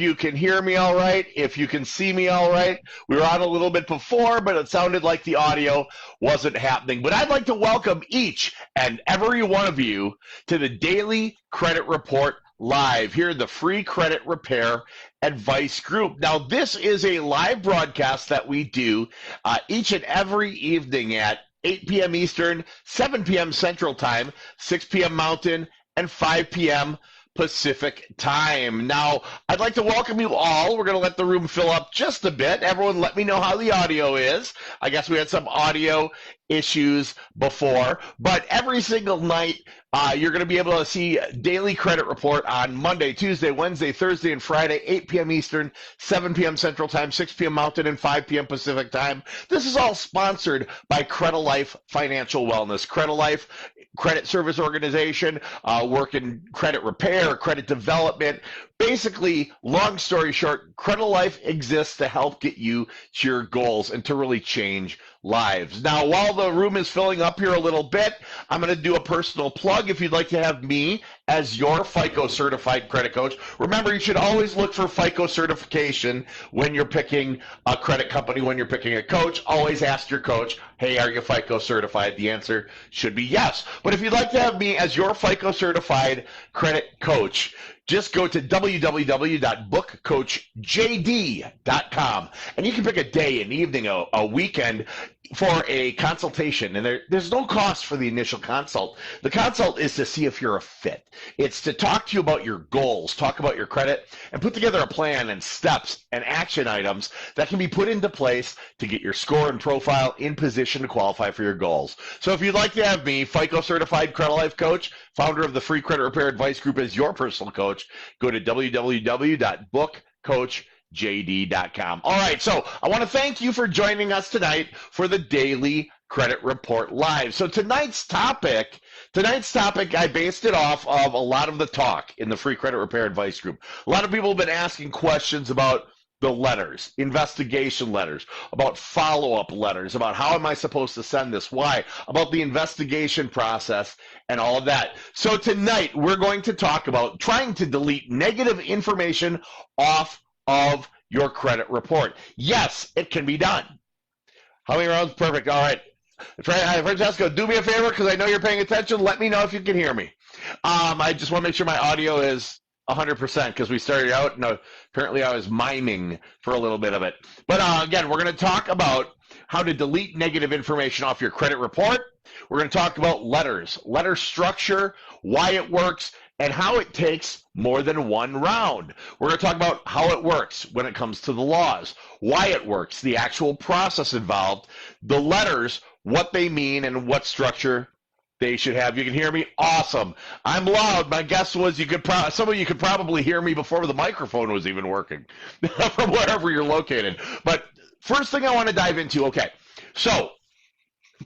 you can hear me all right, if you can see me all right. We were on a little bit before, but it sounded like the audio wasn't happening. But I'd like to welcome each and every one of you to the Daily Credit Report Live here in the Free Credit Repair Advice Group. Now, this is a live broadcast that we do each and every evening at 8 p.m. Eastern, 7 p.m. Central Time, 6 p.m. Mountain, and 5 p.m. Pacific Time. Now, I'd like to welcome you all. We're going to let the room fill up just a bit. Everyone, let me know how the audio is. I guess we had some audio issues before, but every single night, you're going to be able to see Daily Credit Report on Monday, Tuesday, Wednesday, Thursday, and Friday, 8 p.m. Eastern, 7 p.m. Central Time, 6 p.m. Mountain, and 5 p.m. Pacific Time. This is all sponsored by Credit Life Financial Wellness. Credit Life Credit Service Organization, work in credit repair, credit development. Basically, long story short, Credit Life exists to help get you to your goals and to really change lives. Now, while the room is filling up here a little bit, I'm going to do a personal plug. If you'd like to have me as your FICO certified credit coach, remember you should always look for FICO certification when you're picking a credit company, when you're picking a coach. Always ask your coach, hey, are you FICO certified? The answer should be yes. But if you'd like to have me as your FICO certified credit coach, just go to www.bookcoachjd.com, and you can pick a day, an evening, a weekend for a consultation. And there's no cost for the initial consult. The consult is to see if you're a fit. It's to talk to you about your goals, talk about your credit, and put together a plan and steps and action items that can be put into place to get your score and profile in position to qualify for your goals. So if you'd like to have me, FICO certified credit life coach, founder of the Free Credit Repair Advice Group, as your personal coach, go to www.bookcoachjd.com. All right, so I want to thank you for joining us tonight for the Daily Credit Report Live. So tonight's topic, I based it off of a lot of the talk in the Free Credit Repair Advice Group. A lot of people have been asking questions about the letters, investigation letters, about follow-up letters, about how am I supposed to send this, why, about the investigation process, and all of that. So tonight, we're going to talk about trying to delete negative information off of your credit report. Yes, it can be done. How many rounds? Perfect. All right. Francesco, do me a favor, because I know you're paying attention. Let me know if you can hear me. I just want to make sure my audio is 100%, because we started out and apparently I was miming for a little bit of it. But again, we're going to talk about how to delete negative information off your credit report. We're going to talk about letters, letter structure, why it works, and how it takes more than one round. We're going to talk about how it works when it comes to the laws, why it works, the actual process involved, the letters, what they mean, and what structure they should have. You can hear me? Awesome. I'm loud. My guess was some of you could probably hear me before the microphone was even working from wherever you're located. But first thing I want to dive into, okay, so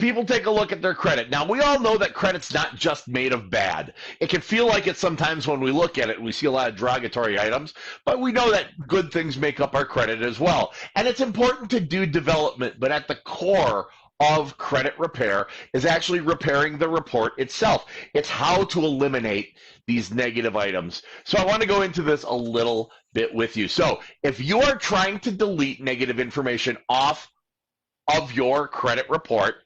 people take a look at their credit. Now, we all know that credit's not just made of bad. It can feel like it sometimes when we look at it. We see a lot of derogatory items, but we know that good things make up our credit as well. And it's important to do development, but at the core of credit repair is actually repairing the report itself. It's how to eliminate these negative items. So I want to go into this a little bit with you. So if you are trying to delete negative information off of your credit report,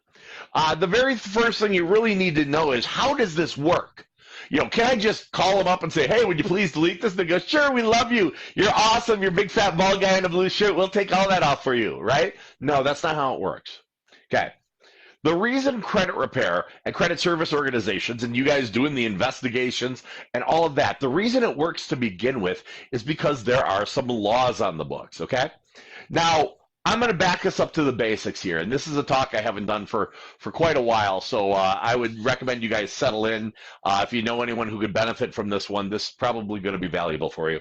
the very first thing you really need to know is, how does this work? You know, can I just call them up and say, hey, would you please delete this? And they go, sure, we love you. You're awesome. You're a big fat bald guy in a blue shirt. We'll take all that off for you, right? No, that's not how it works. Okay. The reason credit repair and credit service organizations, and you guys doing the investigations and all of that, the reason it works to begin with is because there are some laws on the books, okay? Now, I'm going to back us up to the basics here, and this is a talk I haven't done for quite a while, so I would recommend you guys settle in. If you know anyone who could benefit from this one, this is probably going to be valuable for you.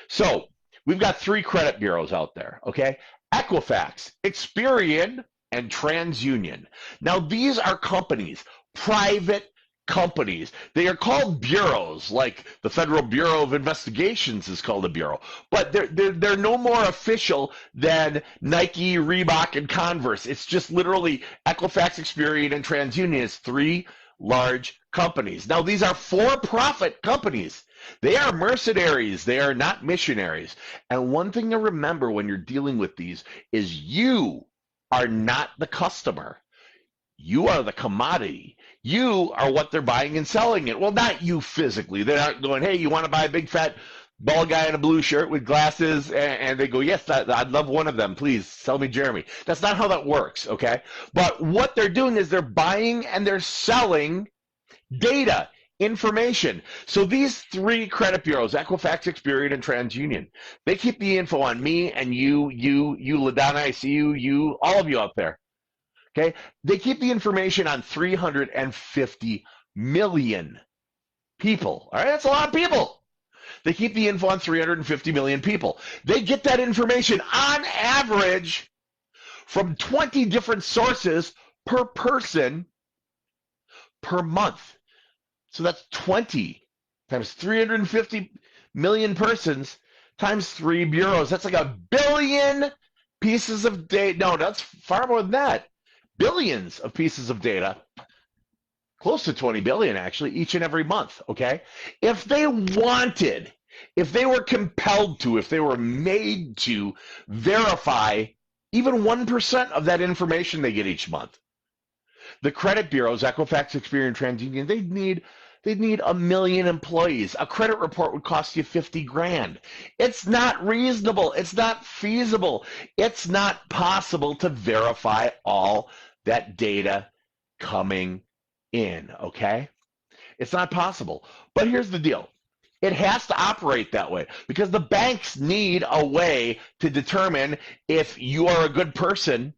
So, we've got 3 credit bureaus out there, okay? Equifax, Experian, and TransUnion. Now, these are companies, private companies. They are called bureaus, like the Federal Bureau of Investigations is called a bureau, but they're no more official than Nike, Reebok, and Converse. It's just literally Equifax, Experian, and TransUnion is 3 large companies. Now, these are for-profit companies. They are mercenaries. They are not missionaries. And one thing to remember when you're dealing with these is you are not the customer. You are the commodity. You are what they're buying and selling it. Well, not you physically. They're not going, hey, you want to buy a big fat bald guy in a blue shirt with glasses? And they go, yes, I'd love one of them. Please sell me Jeremy. That's not how that works, okay? But what they're doing is they're buying and they're selling data, information. So these three credit bureaus, Equifax, Experian, and TransUnion, they keep the info on me and you, LaDonna, I see you, all of you out there. Okay, they keep the information on 350 million people. All right, that's a lot of people. They keep the info on 350 million people. They get that information on average from 20 different sources per person per month. So that's 20 times 350 million persons times 3 bureaus. That's like 1 billion pieces of data. No, that's far more than that. Billions of pieces of data, close to 20 billion actually, each and every month, okay? If they wanted, if they were compelled to, if they were made to verify even 1% of that information they get each month, the credit bureaus, Equifax, Experian, TransUnion, they'd need 1 million employees. A credit report would cost you 50 grand. It's not reasonable. It's not feasible. It's not possible to verify all that data coming in, okay? It's not possible. But here's the deal. It has to operate that way because the banks need a way to determine if you are a good person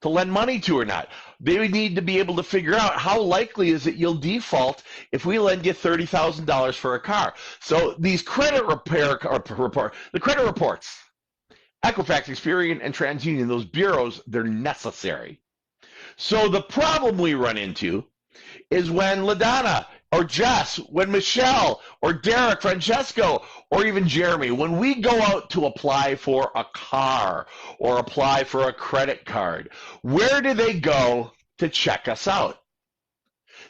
to lend money to or not. They would need to be able to figure out how likely is it you'll default if we lend you $30,000 for a car. So these credit the credit reports, Equifax, Experian, and TransUnion, those bureaus, they're necessary. So the problem we run into is when LaDonna or Jess, when Michelle or Derek, Francesco, or even Jeremy, when we go out to apply for a car or apply for a credit card, where do they go to check us out?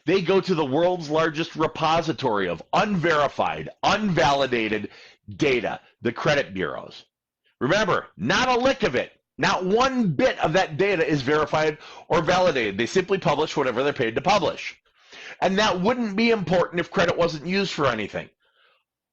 They go to the world's largest repository of unverified, unvalidated data, the credit bureaus. Remember, not a lick of it. Not one bit of that data is verified or validated. They simply publish whatever they're paid to publish. And that wouldn't be important if credit wasn't used for anything.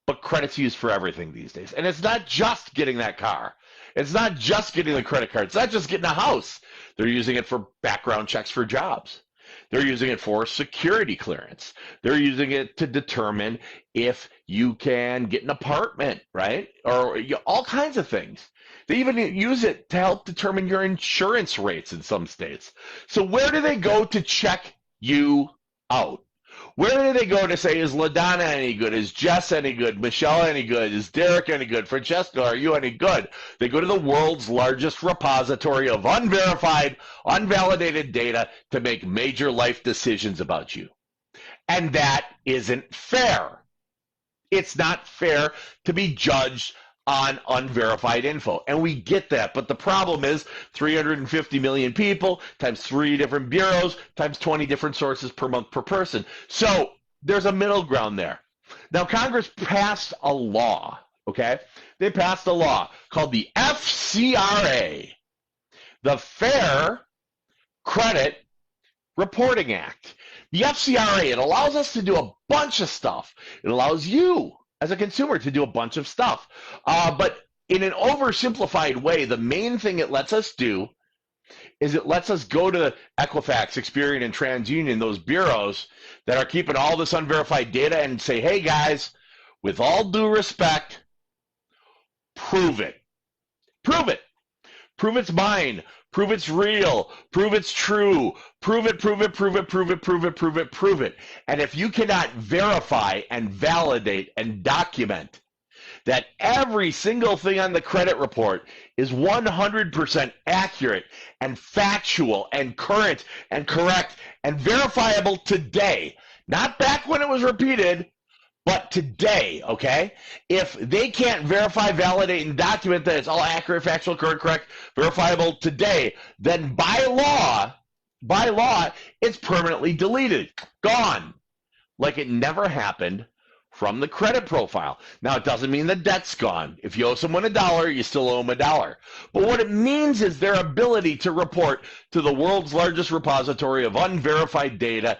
But credit's used for everything these days. And it's not just getting that car. It's not just getting the credit card. It's not just getting a house. They're using it for background checks for jobs. They're using it for security clearance. They're using it to determine if you can get an apartment, right? Or all kinds of things. They even use it to help determine your insurance rates in some states. So where do they go to check you out? Where do they go to say, is LaDonna any good? Is Jess any good? Michelle any good? Is Derek any good? Francesco, are you any good? They go to the world's largest repository of unverified, unvalidated data to make major life decisions about you. And that isn't fair. It's not fair to be judged on unverified info. And we get that. But the problem is 350 million people times 3 different bureaus times 20 different sources per month per person. So there's a middle ground there. Now, Congress passed a law, okay? They passed a law called the FCRA, the Fair Credit Reporting Act. The FCRA, it allows us to do a bunch of stuff. It allows you as a consumer to do a bunch of stuff. But in an oversimplified way, the main thing it lets us do is it lets us go to Equifax, Experian, and TransUnion, those bureaus that are keeping all this unverified data, and say, hey guys, with all due respect, prove it. Prove it. Prove it's mine. Prove it's real. Prove it's true. Prove it, prove it, prove it, prove it, prove it, prove it, prove it. And if you cannot verify and validate and document that every single thing on the credit report is 100% accurate and factual and current and correct and verifiable today, not back when it was repeated, but today, okay? If they can't verify, validate, and document that it's all accurate, factual, current, correct, verifiable today, then by law, it's permanently deleted, gone. like it never happened from the credit profile. Now, it doesn't mean the debt's gone. If you owe someone $1, you still owe them $1. But what it means is their ability to report to the world's largest repository of unverified data,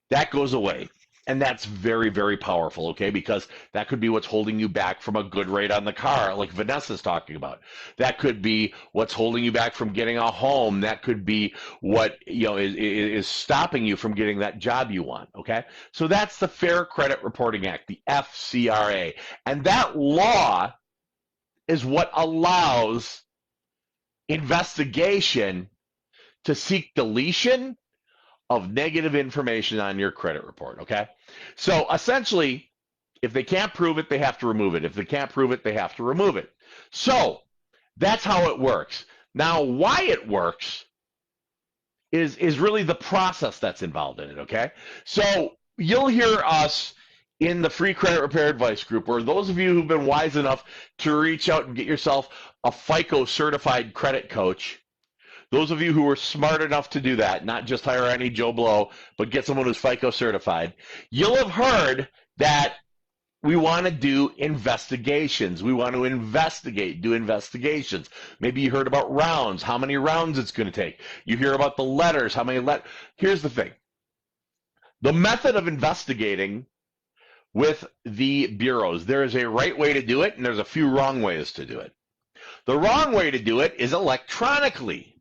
that goes away. And that's very, very powerful, okay? Because that could be what's holding you back from a good rate on the car, like Vanessa's talking about. That could be what's holding you back from getting a home. That could be what is stopping you from getting that job you want, okay? So that's the Fair Credit Reporting Act, the FCRA. And that law is what allows investigation to seek deletion of negative information on your credit report, okay? So essentially, if they can't prove it, they have to remove it. If they can't prove it, they have to remove it. So that's how it works. Now, why it works is really the process that's involved in it, okay? So you'll hear us in the free credit repair advice group, or those of you who've been wise enough to reach out and get yourself a FICO certified credit coach. Those of you who were smart enough to do that, not just hire any Joe Blow, but get someone who's FICO certified, you'll have heard that we want to do investigations. We want to do investigations. Maybe you heard about rounds, how many rounds it's going to take. You hear about the letters, how many letters. Here's the thing. The method of investigating with the bureaus, there is a right way to do it, and there's a few wrong ways to do it. The wrong way to do it is electronically.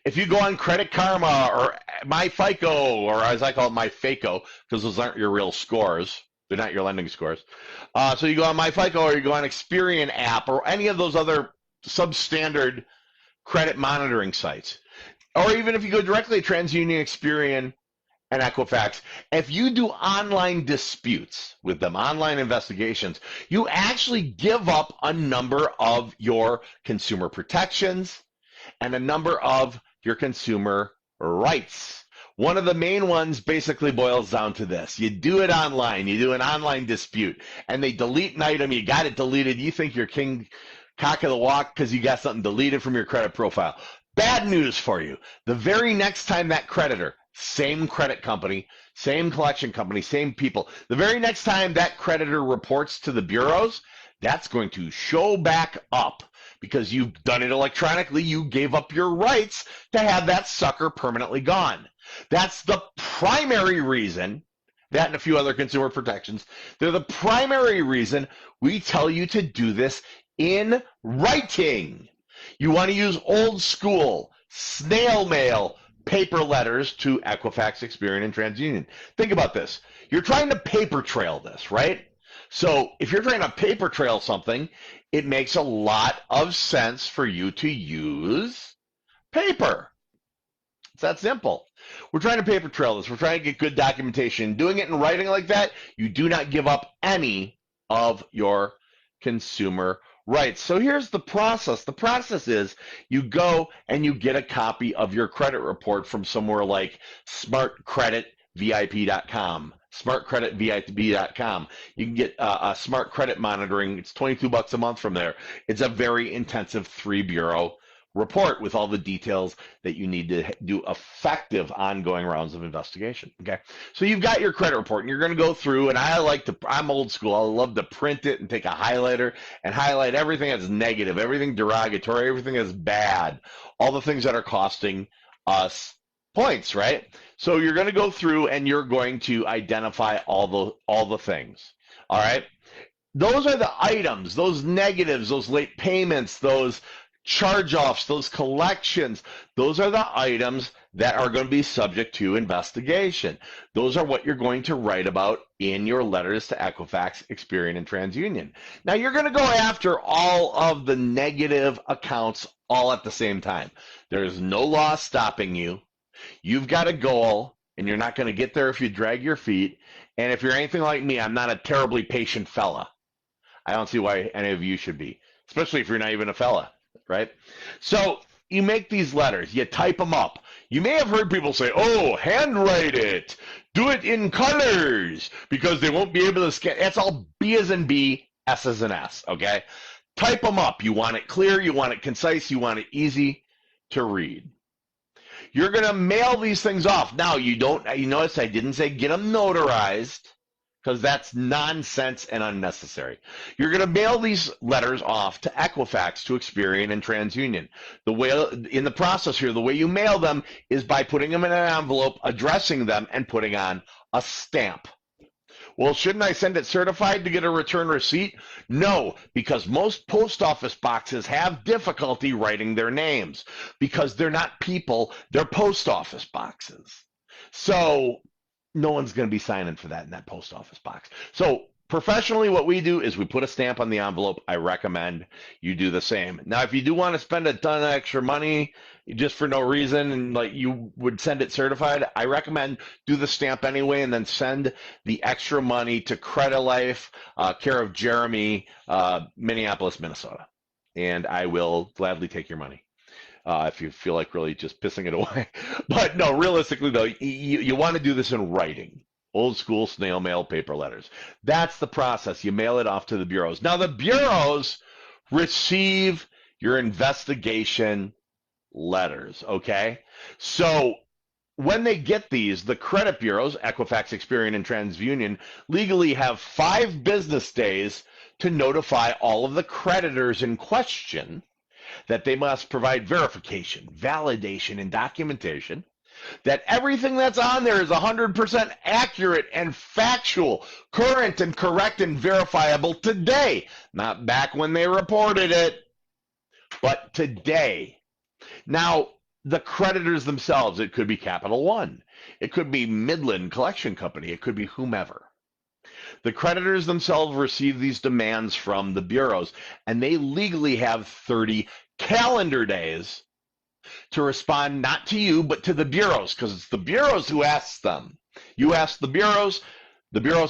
If you go on Credit Karma or MyFICO, or as I call it, MyFACO, because those aren't your real scores. They're not your lending scores. So you go on MyFICO, or you go on Experian app, or any of those other substandard credit monitoring sites. Or even if you go directly to TransUnion, Experian, and Equifax, if you do online disputes with them, online investigations, you actually give up a number of your consumer protections and a number of your consumer rights. One of the main ones basically boils down to this. You do it online. You do an online dispute, and they delete an item. You got it deleted. You think you're king cock of the walk because you got something deleted from your credit profile. Bad news for you. The very next time that creditor, same credit company, same collection company, same people, the very next time that creditor reports to the bureaus, that's going to show back up. Because you've done it electronically, you gave up your rights to have that sucker permanently gone. That's the primary reason, that and a few other consumer protections, they're the primary reason we tell you to do this in writing. You want to use old school, snail mail, paper letters to Equifax, Experian, and TransUnion. Think about this. You're trying to paper trail this, right? So if you're trying to paper trail something, it makes a lot of sense for you to use paper. It's that simple. We're trying to paper trail this. We're trying to get good documentation. Doing it in writing like that, you do not give up any of your consumer rights. So here's the process. The process is you go and you get a copy of your credit report from somewhere like smartcreditvip.com. smartcreditvip.com. You can get a smart credit monitoring. It's $22 a month from there. It's a very intensive 3-bureau report with all the details that you need to do effective ongoing rounds of investigation. Okay. So you've got your credit report and you're going to go through, and I'm old school. I love to print it and take a highlighter and highlight everything that's negative, everything derogatory, everything that's bad, all the things that are costing us points, right? So you're going to go through and you're going to identify all the things. All right. Those are the items, those negatives, those late payments, those charge-offs, those collections. Those are the items that are going to be subject to investigation. Those are what you're going to write about in your letters to Equifax, Experian, and TransUnion. Now you're going to go after all of the negative accounts all at the same time. There is no law stopping you. You've got a goal, and you're not going to get there if you drag your feet. And if you're anything like me, I'm not a terribly patient fella. I don't see why any of you should be, especially if you're not even a fella, right? So you make these letters. You type them up. You may have heard people say, oh, handwrite it. Do it in colors because they won't be able to scan. That's all B as in B, S as in S, okay? Type them up. You want it clear. You want it concise. You want it easy to read. You're going to mail these things off. Now, you notice I didn't say get them notarized. because that's nonsense and unnecessary. You're going to mail these letters off to Equifax, to Experian, and TransUnion. The way in the process here, the way you mail them is by putting them in an envelope, addressing them, and putting on a stamp. Well, shouldn't I send it certified to get a return receipt? No, because most post office boxes have difficulty writing their names because they're not people, they're post office boxes. So no one's going to be signing for that in that post office box. So professionally, what we do is we put a stamp on the envelope. I recommend you do the same. Now, if you do want to spend a ton of extra money just for no reason and like you would send it certified, I recommend do the stamp anyway and then send the extra money to Credit Life, care of Jeremy, Minneapolis, Minnesota. And I will gladly take your money. If you feel like really just pissing it away. But no, realistically though, you want to do this in writing. Old school snail mail, paper letters. That's the process. You mail it off to the bureaus. Now the bureaus receive your investigation letters, okay? So when they get these, the credit bureaus, Equifax, Experian, and TransUnion, legally have 5 business days to notify all of the creditors in question that they must provide verification, validation, and documentation that everything that's on there is 100% accurate and factual, current and correct and verifiable today, not back when they reported it, but today. Now, the creditors themselves, it could be Capital One, it could be Midland Collection Company, it could be whomever. The creditors themselves receive these demands from the bureaus, and they legally have 30 calendar days to respond not to you, but to the bureaus, because it's the bureaus who asks them. You ask the bureaus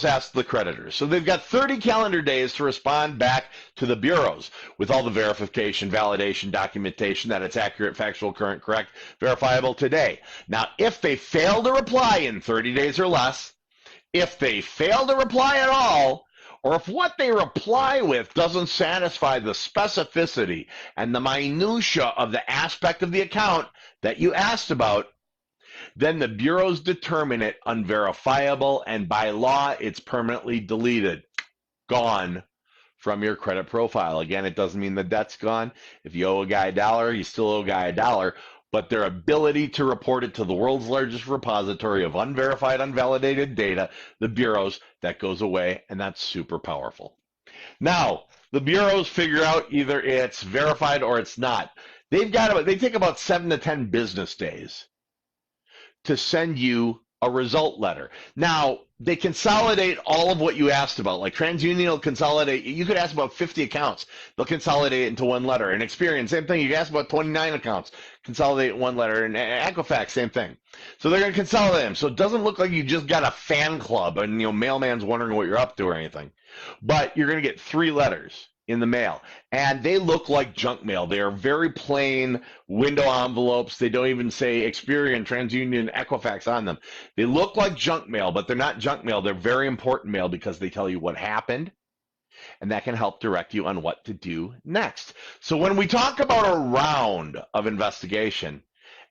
ask the creditors. So they've got 30 calendar days to respond back to the bureaus with all the verification, validation, documentation that it's accurate, factual, current, correct, verifiable today. Now, if they fail to reply in 30 days or less, if they fail to reply at all, or if what they reply with doesn't satisfy the specificity and the minutia of the aspect of the account that you asked about, then the bureaus determine it unverifiable, and by law, it's permanently deleted, gone from your credit profile. Again, it doesn't mean the debt's gone. If you owe a guy $1, you still owe a guy $1, but their ability to report it to the world's largest repository of unverified, unvalidated data, the bureaus, that goes away, and that's super powerful. Now, the bureaus figure out either it's verified or it's not. They take about 7 to 10 business days to send you a result letter. Now, they consolidate all of what you asked about. Like TransUnion will consolidate. You could ask about 50 accounts. They'll consolidate it into one letter. And Experian, same thing. You can ask about 29 accounts. Consolidate one letter. And Equifax, same thing. So they're going to consolidate them. So it doesn't look like you just got a fan club and, mailman's wondering what you're up to or anything. But you're going to get 3 letters in the mail, and they look like junk mail. They are very plain window envelopes. They don't even say Experian, TransUnion, Equifax on them. They look like junk mail, but they're not junk mail. They're very important mail because they tell you what happened, and that can help direct you on what to do next. So when we talk about a round of investigation,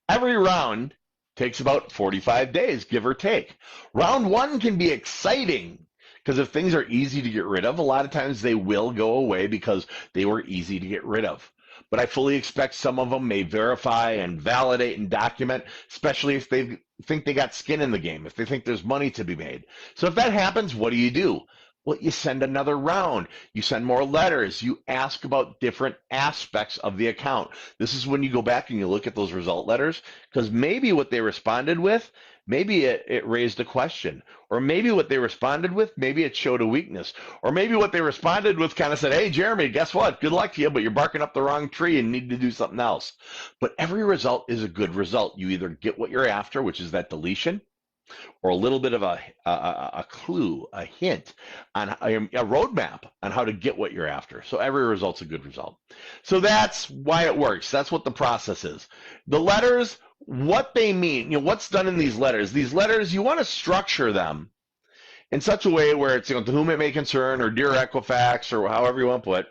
every round takes about 45 days, give or take. Round 1 can be exciting, because if things are easy to get rid of, a lot of times they will go away because they were easy to get rid of. But I fully expect some of them may verify and validate and document, especially if they think they got skin in the game, if they think there's money to be made. So if that happens, what do? Well, you send another round. You send more letters. You ask about different aspects of the account. This is when you go back and you look at those result letters, because maybe what they responded with, maybe it raised a question, or maybe what they responded with, maybe it showed a weakness, or maybe what they responded with kind of said, hey, Jeremy, guess what? Good luck to you, but you're barking up the wrong tree and need to do something else. But every result is a good result. You either get what you're after, which is that deletion, or a little bit of a clue, a hint, on a roadmap on how to get what you're after. So every result's a good result. So that's why it works. That's what the process is. The letters, what they mean, what's done in these letters, you want to structure them in such a way where it's, to whom it may concern, or dear Equifax, or however you want to put.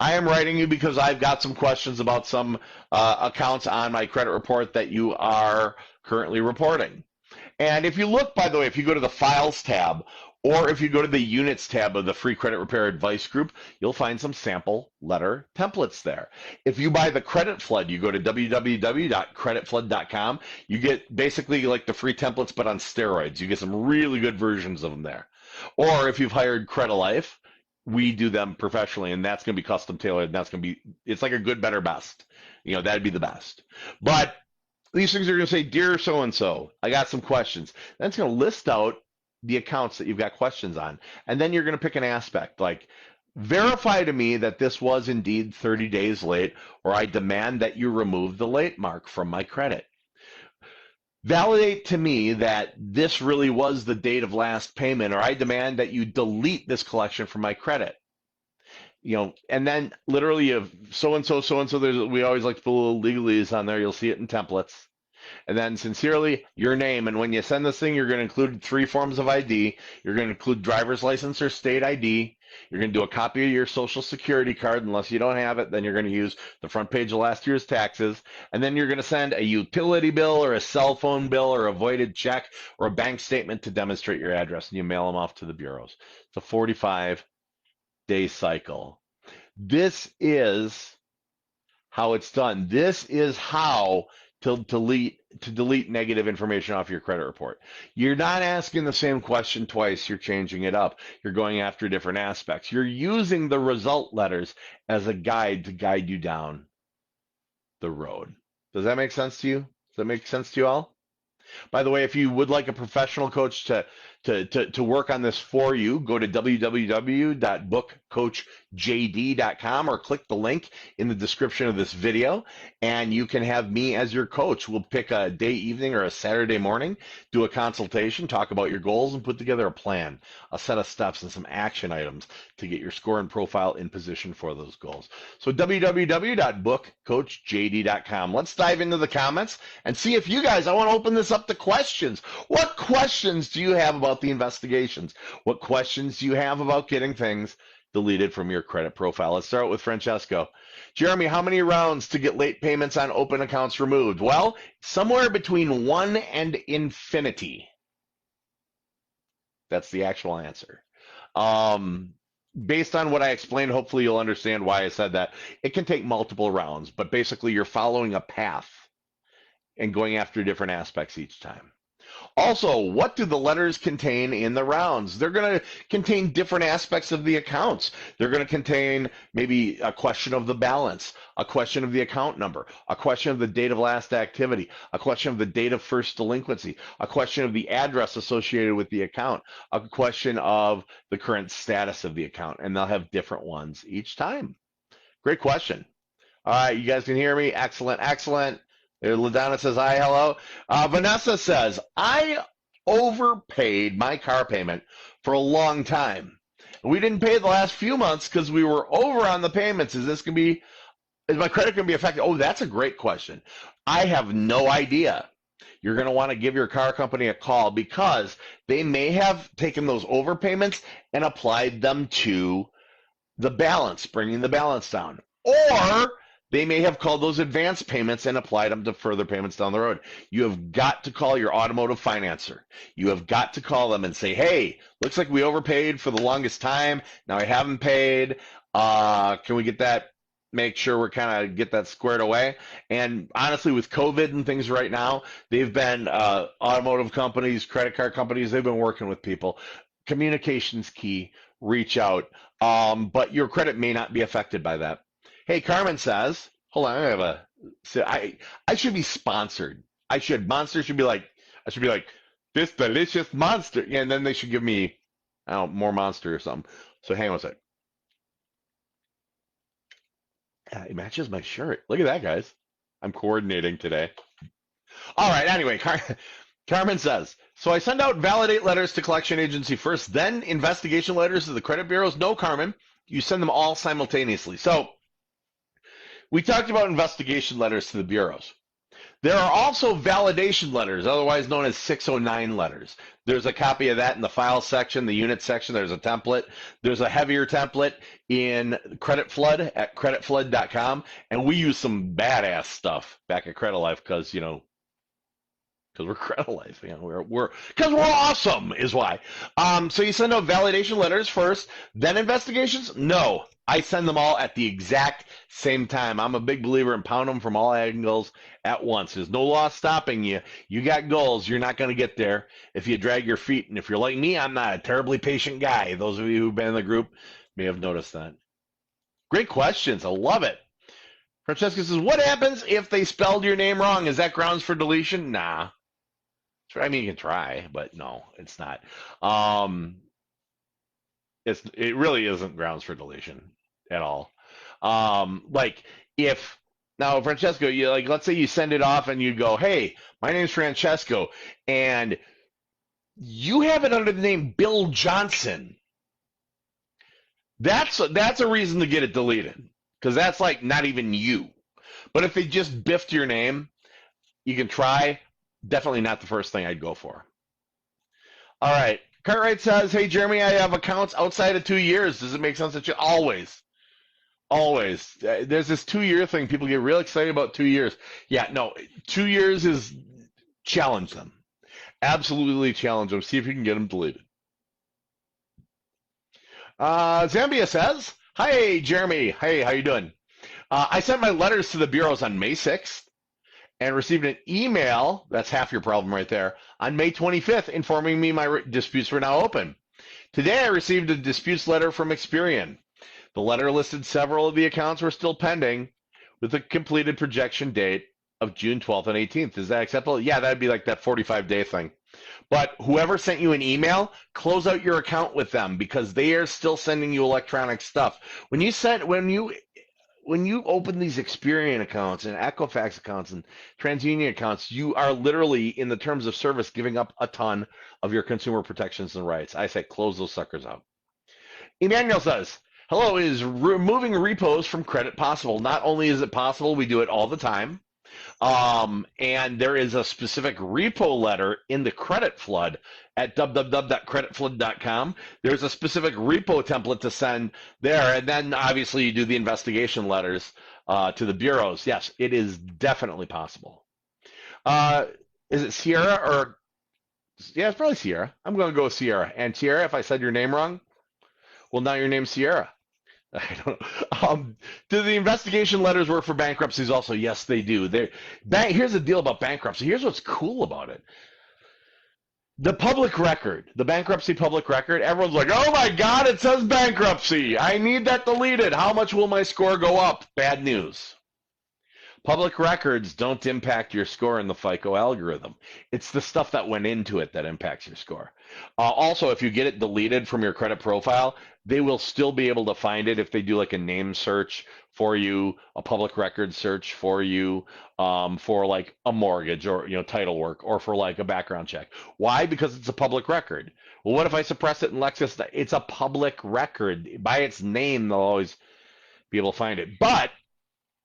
I am writing you because I've got some questions about some accounts on my credit report that you are currently reporting. And if you look, by the way, if you go to the Files tab, Or if you go to the units tab of the free credit repair advice group, you'll find some sample letter templates there. If you buy the Credit Flood, you go to www.creditflood.com. You get basically like the free templates, but on steroids. You get some really good versions of them there. Or if you've hired Credit Life, we do them professionally, and that's going to be custom tailored. And that's going to be, it's like a good, better, best. That'd be the best. But these things are going to say, dear so-and-so, I got some questions. That's going to list out the accounts that you've got questions on. And then you're going to pick an aspect like, verify to me that this was indeed 30 days late, or I demand that you remove the late mark from my credit. Validate to me that this really was the date of last payment, or I demand that you delete this collection from my credit. And then literally of so-and-so, we always like to put little legalese on there. You'll see it in templates. And then sincerely, your name. And when you send this thing, you're going to include 3 forms of ID. You're going to include driver's license or state ID. You're going to do a copy of your social security card. Unless you don't have it, then you're going to use the front page of last year's taxes. And then you're going to send a utility bill or a cell phone bill or a voided check or a bank statement to demonstrate your address, and you mail them off to the bureaus. It's a 45-day cycle. This is how it's done. This is how to delete negative information off your credit report. You're not asking the same question twice. You're changing it up. You're going after different aspects. You're using the result letters as a guide to guide you down the road. Does that make sense to you? Does that make sense to you all? By the way, if you would like a professional coach to work on this for you, go to www.bookcoachjd.com or click the link in the description of this video, and you can have me as your coach. We'll pick a day, evening, or a Saturday morning, do a consultation, talk about your goals, and put together a plan, a set of steps, and some action items to get your score and profile in position for those goals. So www.bookcoachjd.com. Let's dive into the comments and see if you guys, I want to open this up to questions. What questions do you have about the investigations? What questions do you have about getting things deleted from your credit profile? Let's start with Francesco. Jeremy, how many rounds to get late payments on open accounts removed? Well, somewhere between 1 and infinity. That's the actual answer. Based on what I explained, hopefully you'll understand why I said that. It can take multiple rounds, but basically you're following a path and going after different aspects each time. Also, what do the letters contain in the rounds? They're going to contain different aspects of the accounts. They're going to contain maybe a question of the balance, a question of the account number, a question of the date of last activity, a question of the date of first delinquency, a question of the address associated with the account, a question of the current status of the account, and they'll have different ones each time. Great question. All right, you guys can hear me? Excellent, excellent. LaDonna says, hi, hello. Vanessa says, I overpaid my car payment for a long time. We didn't pay the last few months because we were over on the payments. Is my credit going to be affected? Oh, that's a great question. I have no idea. You're going to want to give your car company a call because they may have taken those overpayments and applied them to the balance, bringing the balance down. Or they may have called those advance payments and applied them to further payments down the road. You have got to call your automotive financer. You have got to call them and say, hey, looks like we overpaid for the longest time. Now I haven't paid. Can we get that, make sure we're kind of get that squared away? And honestly, with COVID and things right now, they've been automotive companies, credit card companies, they've been working with people. Communication's key. Reach out. But your credit may not be affected by that. Hey, Carmen says, hold on, I should be sponsored. Monster should be like, I should be like, this delicious monster. Yeah, and then they should give me, I don't know, more monster or something. So hang on a sec. Yeah, it matches my shirt. Look at that, guys. I'm coordinating today. All right, anyway, Carmen says, so I send out validate letters to collection agency first, then investigation letters to the credit bureaus. No, Carmen, you send them all simultaneously. So we talked about investigation letters to the bureaus. There are also validation letters, otherwise known as 609 letters. There's a copy of that in the file section, the unit section. There's a template. There's a heavier template in Credit Flood at creditflood.com. And we use some badass stuff back at Credit Life because, Because we're credit life, we're because we're awesome is why. So you send out validation letters first, then investigations. No, I send them all at the exact same time. I'm a big believer in pound them from all angles at once. There's no law stopping you. You got goals. You're not going to get there if you drag your feet. And if you're like me, I'm not a terribly patient guy. Those of you who've been in the group may have noticed that. Great questions. I love it. Francesca says, "What happens if they spelled your name wrong? Is that grounds for deletion?" Nah. I mean, you can try, but no, it's not. It really isn't grounds for deletion at all. Like if now Francesco, you like let's say you send it off and you go, "Hey, my name's Francesco," and you have it under the name Bill Johnson. That's a reason to get it deleted because that's like not even you. But if they just biffed your name, you can try. Definitely not the first thing I'd go for. All right. Cartwright says, "Hey, Jeremy, I have accounts outside of 2 years. Does it make sense that you always? Always. There's this 2 year thing. People get real excited about 2 years. Yeah, no, 2 years is challenge them. Absolutely challenge them. See if you can get them deleted." Zambia says, "Hi, Jeremy. Hey, how you doing? I sent my letters to the bureaus on May 6th. And received an email, that's half your problem right there, on May 25th informing me my disputes were now open. Today I received a disputes letter from Experian. The letter listed several of the accounts were still pending with a completed projection date of June 12th and 18th. Is that acceptable?" Yeah, that'd be like that 45-day thing. But whoever sent you an email, close out your account with them because they are still sending you electronic stuff. When you open these Experian accounts and Equifax accounts and TransUnion accounts, you are literally, in the terms of service, giving up a ton of your consumer protections and rights. I say close those suckers out. Emmanuel says, "Hello, is removing repos from credit possible? Not only is it possible, we do it all the time. And there is a specific repo letter in the credit flood at www.creditflood.com. There's a specific repo template to send there, and then obviously you do the investigation letters to the bureaus. Yes, it is definitely possible. Is it Sierra or? Yeah, it's probably Sierra. I'm going to go with Sierra. And Sierra, if I said your name wrong, well, now your name's Sierra. I don't know. Do the investigation letters work for bankruptcies also? Yes, they do. Here's the deal about bankruptcy. Here's what's cool about it. The public record, the bankruptcy public record, everyone's like, "Oh my God, it says bankruptcy. I need that deleted. How much will my score go up?" Bad news. Public records don't impact your score in the FICO algorithm. It's the stuff that went into it that impacts your score. Also, if you get it deleted from your credit profile, they will still be able to find it if they do like a name search for you, a public record search for you, for like a mortgage or title work, or for like a background check. Why? Because it's a public record. Well, what if I suppress it in Lexis? It's a public record. By its name, they'll always be able to find it. But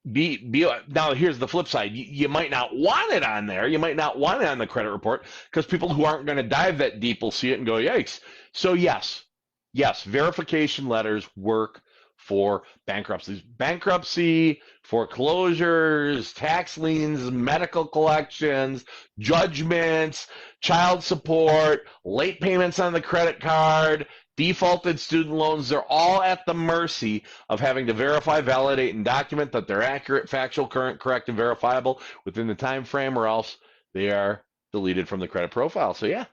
now here's the flip side. You might not want it on there. You might not want it on the credit report because people who aren't going to dive that deep will see it and go, "Yikes." So yes, verification letters work for bankruptcies, bankruptcy, foreclosures, tax liens, medical collections, judgments, child support, late payments on the credit card, defaulted student loans. They're all at the mercy of having to verify, validate, and document that they're accurate, factual, current, correct, and verifiable within the time frame, or else they are deleted from the credit profile. So yeah,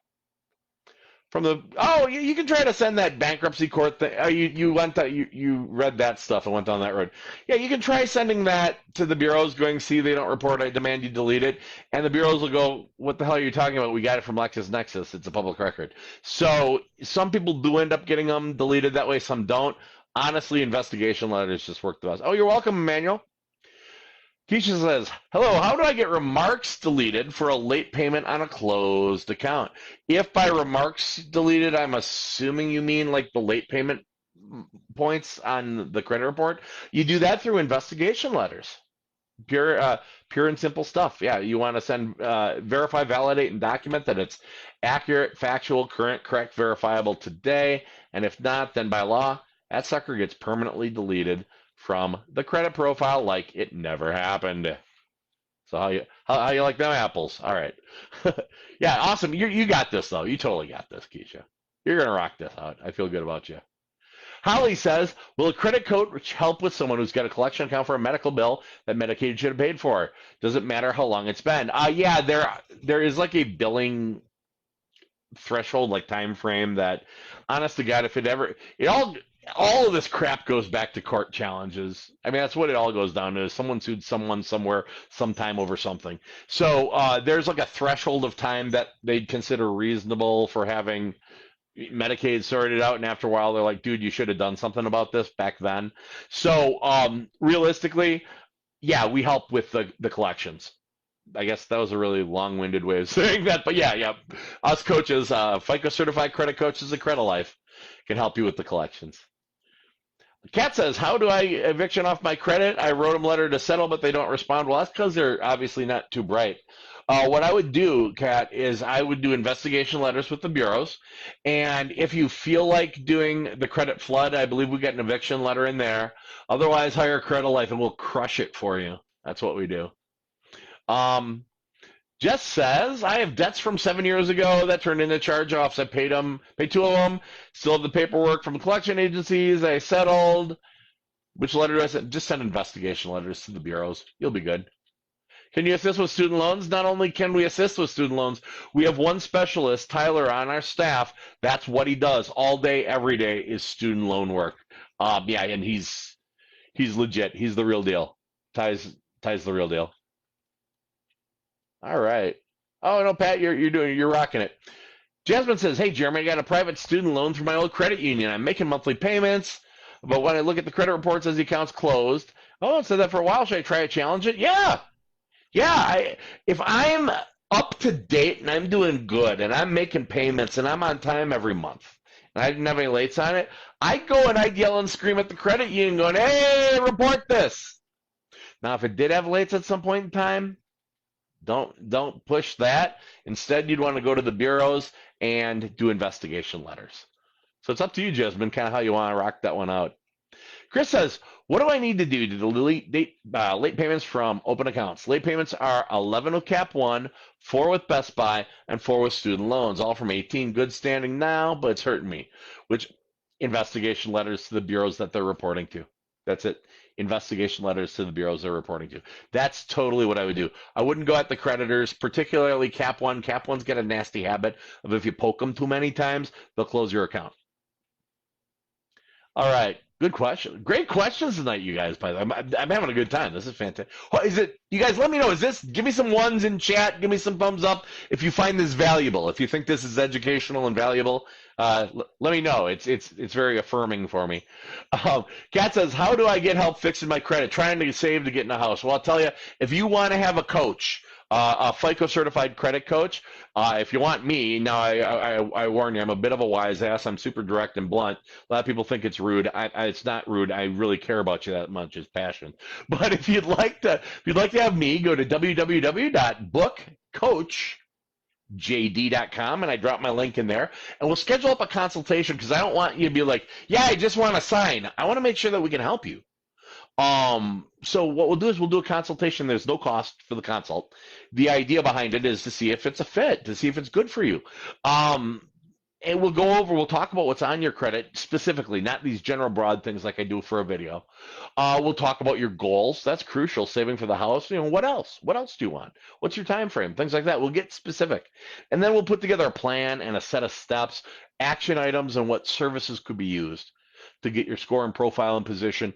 you can try to send that bankruptcy court thing. You read that stuff and went down that road. Yeah, you can try sending that to the bureaus, going, "See, they don't report. I demand you delete it." And the bureaus will go, "What the hell are you talking about? We got it from LexisNexis. It's a public record." So some people do end up getting them deleted that way. Some don't. Honestly, investigation letters just work the best. Oh, you're welcome, Emmanuel. Keisha says, "Hello, how do I get remarks deleted for a late payment on a closed account?" If by remarks deleted, I'm assuming you mean like the late payment points on the credit report. You do that through investigation letters. Pure and simple stuff. Yeah, you want to send, verify, validate, and document that it's accurate, factual, current, correct, verifiable today. And if not, then by law, that sucker gets permanently deleted from the credit profile like it never happened. So how you like them apples? All right. Yeah, awesome. You got this though. You totally got this, Keisha. You're gonna rock this out. I feel good about you. Holly says, will a credit coach help with someone who's got a collection account for a medical bill that Medicaid should have paid for? Does it matter how long it's been? Yeah, there is like a billing threshold, like time frame that, honest to God, if it ever, it all of this crap goes back to court challenges. I mean, that's what it all goes down to. Someone sued someone somewhere sometime over something. So there's like a threshold of time that they'd consider reasonable for having Medicaid sorted out, and after a while, they're like, dude, you should have done something about this back then. So realistically, yeah, we help with the collections. I guess that was a really long-winded way of saying that, but yeah, us coaches, FICO certified credit coaches at Credit Life, can help you with the collections. Kat says, how do I eviction off my credit? I wrote them a letter to settle, but they don't respond. Well, that's because they're obviously not too bright. What I would do, Kat, is I would do investigation letters with the bureaus. And if you feel like doing the credit flood, I believe we got an eviction letter in there. Otherwise, hire Credit Life and we'll crush it for you. That's what we do. Jess says, I have debts from 7 years ago that turned into charge-offs. I paid two of them. Still have the paperwork from the collection agencies. I settled. Which letter do I send? Just send investigation letters to the bureaus. You'll be good. Can you assist with student loans? Not only can we assist with student loans, we have one specialist, Tyler, on our staff. That's what he does all day, every day is student loan work. Yeah, and he's legit. He's the real deal. Ty's the real deal. All right. Oh no, Pat, you're rocking it. Jasmine says, "Hey, Jeremy, I got a private student loan through my old credit union. I'm making monthly payments, but when I look at the credit report, it says the account's closed. Oh, it said that for a while. Should I try to challenge it? Yeah. If I'm up to date and I'm doing good and I'm making payments and I'm on time every month and I didn't have any lates on it, I'd go and I'd yell and scream at the credit union going, hey, report this. Now, if it did have lates at some point in time, don't push that. Instead, you'd want to go to the bureaus and do investigation letters. So it's up to you, Jasmine, kind of how you want to rock that one out. Chris says, what do I need to do to delete late payments from open accounts? Late payments are 11 with Cap One, 4 with Best Buy, and 4 with student loans, all from 18. Good standing now, but it's hurting me. Which investigation letters to the bureaus that they're reporting to. That's it. Investigation letters to the bureaus they're reporting to. That's totally what I would do. I wouldn't go at the creditors, particularly Cap One. Cap One's got a nasty habit of if you poke them too many times, they'll close your account. All right. Good question. Great questions tonight, you guys. By the way, I'm having a good time. This is fantastic. Is it? You guys, let me know. Give me some ones in chat. Give me some thumbs up if you find this valuable. If you think this is educational and valuable, let me know. It's very affirming for me. Kat says, how do I get help fixing my credit? Trying to save to get in a house. Well, I'll tell you, if you want to have a coach, a FICO certified credit coach. If you want me, now I warn you, I'm a bit of a wise ass. I'm super direct and blunt. A lot of people think it's rude. It's not rude. I really care about you that much. It's passion. But if you'd like to have me, go to www.bookcoachjd.com and I drop my link in there and we'll schedule up a consultation because I don't want you to be like, yeah, I just want to sign. I want to make sure that we can help you. So what we'll do is we'll do a consultation. There's no cost for the consult. The idea behind it is to see if it's a fit, to see if it's good for you. And we'll talk about what's on your credit specifically, not these general broad things like I do for a video. We'll talk about your goals. That's crucial. Saving for the house. What else? What else do you want? What's your time frame? Things like that. We'll get specific. And then we'll put together a plan and a set of steps, action items, and what services could be used to get your score and profile in position.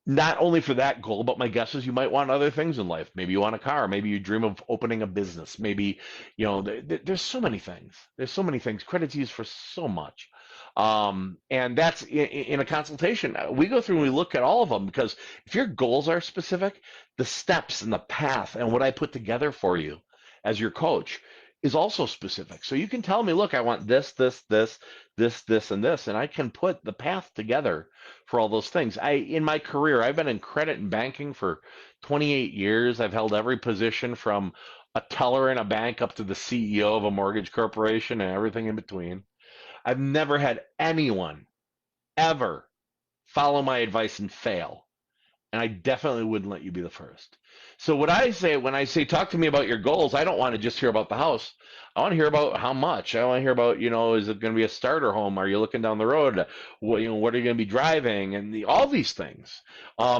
Not only for that goal, but my guess is you might want other things in life. Maybe you want a car. Maybe you dream of opening a business. Maybe, there's so many things. There's so many things. Credit's used for so much. And that's in a consultation. We go through and we look at all of them because if your goals are specific, the steps and the path and what I put together for you as your coach is also specific. So you can tell me, look, I want this, and this, and I can put the path together for all those things. In my career, I've been in credit and banking for 28 years. I've held every position from a teller in a bank up to the CEO of a mortgage corporation and everything in between. I've never had anyone ever follow my advice and fail. And I definitely wouldn't let you be the first. So what I say when I say talk to me about your goals, I don't want to just hear about the house. I want to hear about how much. I want to hear about, is it going to be a starter home? Are you looking down the road? What are you going to be driving? And all these things.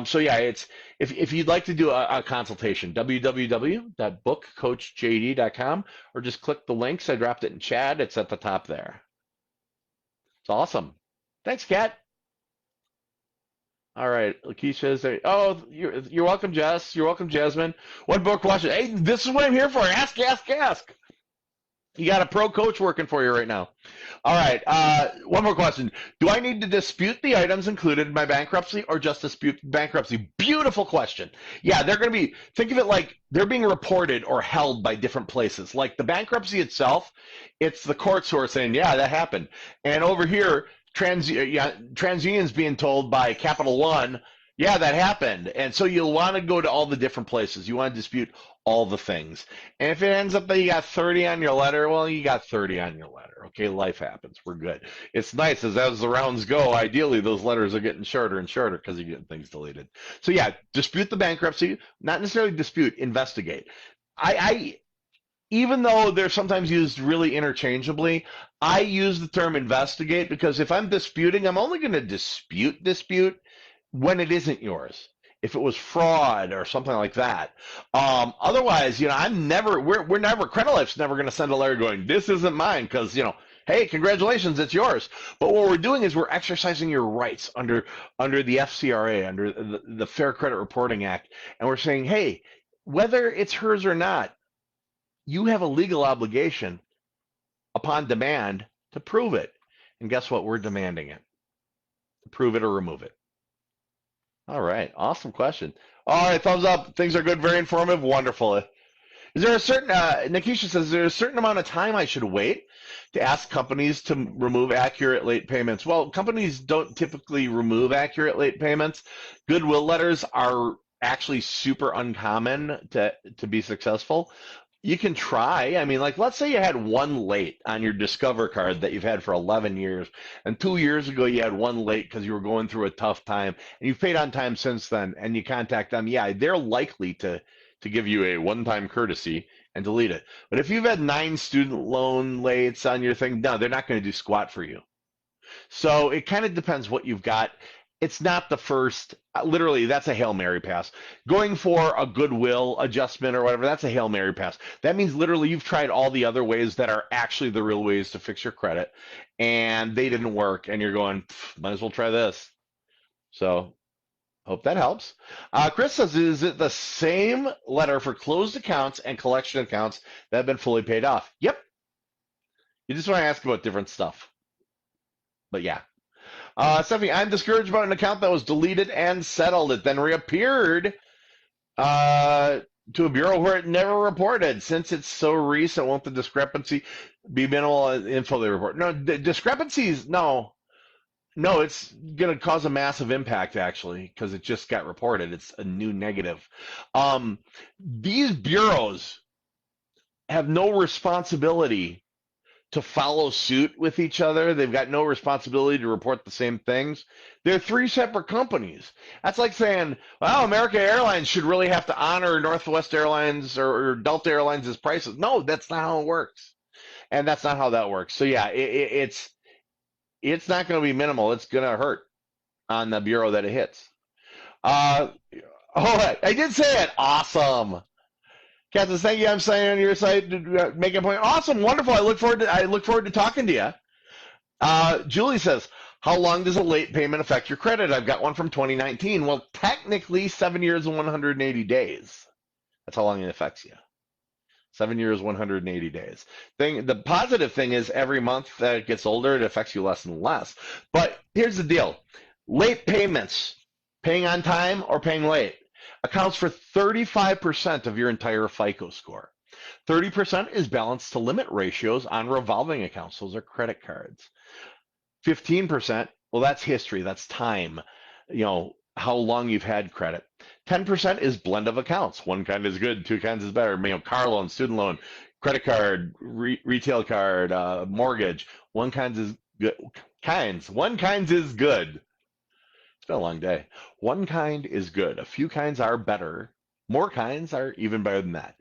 So yeah, it's if you'd like to do a consultation, www.bookcoachjd.com, or just click the links. I dropped it in chat. It's at the top there. It's awesome. Thanks, Kat. All right, Lakeisha says, "Oh, you're welcome, Jess. You're welcome, Jasmine. One more question. Hey, this is what I'm here for. Ask, ask, ask. You got a pro coach working for you right now. All right. One more question. Do I need to dispute the items included in my bankruptcy or just dispute bankruptcy? Beautiful question. Yeah, they're going to be, think of it like they're being reported or held by different places. Like the bankruptcy itself, it's the courts who are saying, yeah, that happened. And over here, TransUnion's being told by Capital One, yeah, that happened. And so you'll want to go to all the different places. You want to dispute all the things. And if it ends up that you got 30 on your letter, well, you got 30 on your letter. Okay, life happens. We're good. It's nice as the rounds go. Ideally, those letters are getting shorter and shorter because you're getting things deleted. So yeah, dispute the bankruptcy. Not necessarily dispute, investigate. I even though they're sometimes used really interchangeably, I use the term investigate because if I'm disputing, I'm only going to dispute when it isn't yours. If it was fraud or something like that. Otherwise, we're never, Credit Life's never going to send a letter going, this isn't mine because, hey, congratulations, it's yours. But what we're doing is we're exercising your rights under the FCRA, under the Fair Credit Reporting Act. And we're saying, hey, whether it's hers or not, you have a legal obligation upon demand to prove it. And guess what? We're demanding it. Prove it or remove it. All right. Awesome question. All right. Thumbs up. Things are good. Very informative. Wonderful. Is there a certain, Nikisha says, is there a certain amount of time I should wait to ask companies to remove accurate late payments? Well, companies don't typically remove accurate late payments. Goodwill letters are actually super uncommon to be successful. You can try. I mean, like, let's say you had one late on your Discover card that you've had for 11 years, and 2 years ago you had one late because you were going through a tough time, and you've paid on time since then, and you contact them. Yeah, they're likely to give you a one-time courtesy and delete it. But if you've had 9 student loan lates on your thing, no, they're not going to do squat for you. So it kind of depends what you've got. It's not the first, literally, that's a Hail Mary pass. Going for a goodwill adjustment or whatever, that's a Hail Mary pass. That means literally you've tried all the other ways that are actually the real ways to fix your credit, and they didn't work, and you're going, might as well try this. So hope that helps. Chris says, is it the same letter for closed accounts and collection accounts that have been fully paid off? Yep. You just want to ask about different stuff. But yeah. Stephanie, I'm discouraged about an account that was deleted and settled. It then reappeared to a bureau where it never reported. Since it's so recent, won't the discrepancy be minimal info they report? No, discrepancies, no. No, it's going to cause a massive impact, actually, because it just got reported. It's a new negative. These bureaus have no responsibility to follow suit with each other. They've got no responsibility to report the same things. They're 3 separate companies. That's like saying, well, American Airlines should really have to honor Northwest Airlines or Delta Airlines' prices. No, that's not how it works. And that's not how that works. So yeah, it's not going to be minimal. It's going to hurt on the bureau that it hits. Oh, I did say it. Awesome. Captain, thank you. I'm saying on your site to make a point. Awesome, wonderful. I look forward to talking to you. Julie says, how long does a late payment affect your credit? I've got one from 2019. Well, technically 7 years and 180 days. That's how long it affects you. 7 years, 180 days. The positive thing is every month that it gets older, it affects you less and less. But here's the deal. Late payments, paying on time or paying late, accounts for 35% of your entire FICO score. 30% is balance to limit ratios on revolving accounts. Those are credit cards. 15%, well, that's history. That's time, how long you've had credit. 10% is blend of accounts. One kind is good, 2 kinds is better. Car loan, student loan, credit card, retail card, mortgage. One kind is good. One kind is good. It's been a long day. One kind is good. A few kinds are better. More kinds are even better than that.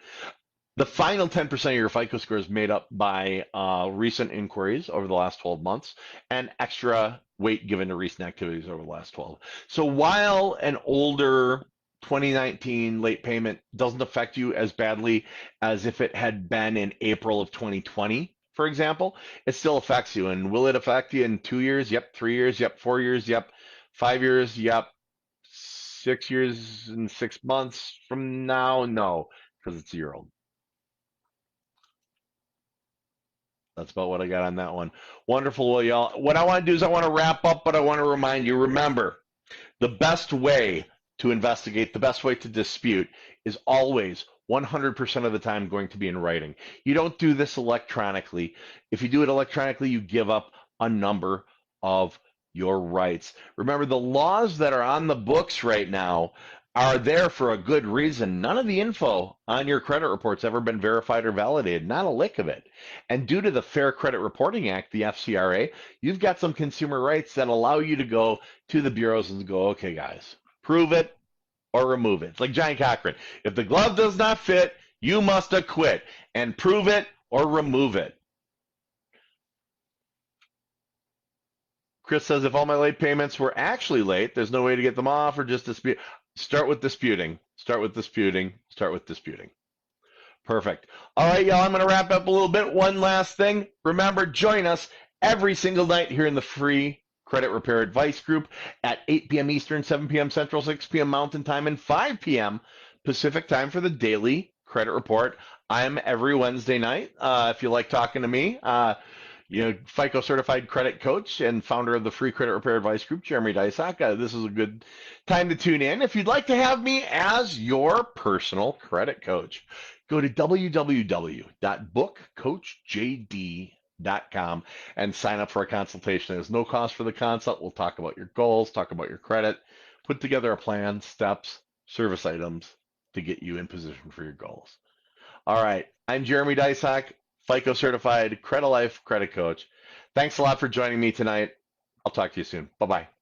The final 10% of your FICO score is made up by recent inquiries over the last 12 months and extra weight given to recent activities over the last 12. So while an older 2019 late payment doesn't affect you as badly as if it had been in April of 2020, for example, it still affects you. And will it affect you in 2 years? Yep. 3 years? Yep. 4 years? Yep. 5 years? Yep. 6 years and 6 months from now? No, because it's a year old. That's about what I got on that one. Wonderful. Well, y'all, what I want to do is I want to wrap up, but I want to remind you, remember, the best way to investigate, the best way to dispute is always 100% of the time going to be in writing. You don't do this electronically. If you do it electronically, you give up a number of your rights. Remember, the laws that are on the books right now are there for a good reason. None of the info on your credit report's ever been verified or validated, not a lick of it. And due to the Fair Credit Reporting Act, the FCRA, you've got some consumer rights that allow you to go to the bureaus and go, okay, guys, prove it or remove it. It's like Johnny Cochran. If the glove does not fit, you must acquit and prove it or remove it. Chris says if all my late payments were actually late, there's no way to get them off or just dispute. Start with disputing. Start with disputing. Start with disputing. Perfect. All right, y'all, I'm going to wrap up a little bit. One last thing. Remember, join us every single night here in the free Credit Repair Advice Group at 8 p.m. Eastern, 7 p.m. Central, 6 p.m. Mountain Time, and 5 p.m. Pacific Time for the daily credit report. I'm every Wednesday night. If you like talking to me, FICO certified credit coach and founder of the free Credit Repair Advice Group, Jeremy Dysock. This is a good time to tune in. If you'd like to have me as your personal credit coach, go to www.bookcoachjd.com and sign up for a consultation. There's no cost for the consult. We'll talk about your goals, talk about your credit, put together a plan, steps, service items to get you in position for your goals. All right. I'm Jeremy Dysock, FICO certified Credit Life credit coach. Thanks a lot for joining me tonight. I'll talk to you soon. Bye-bye.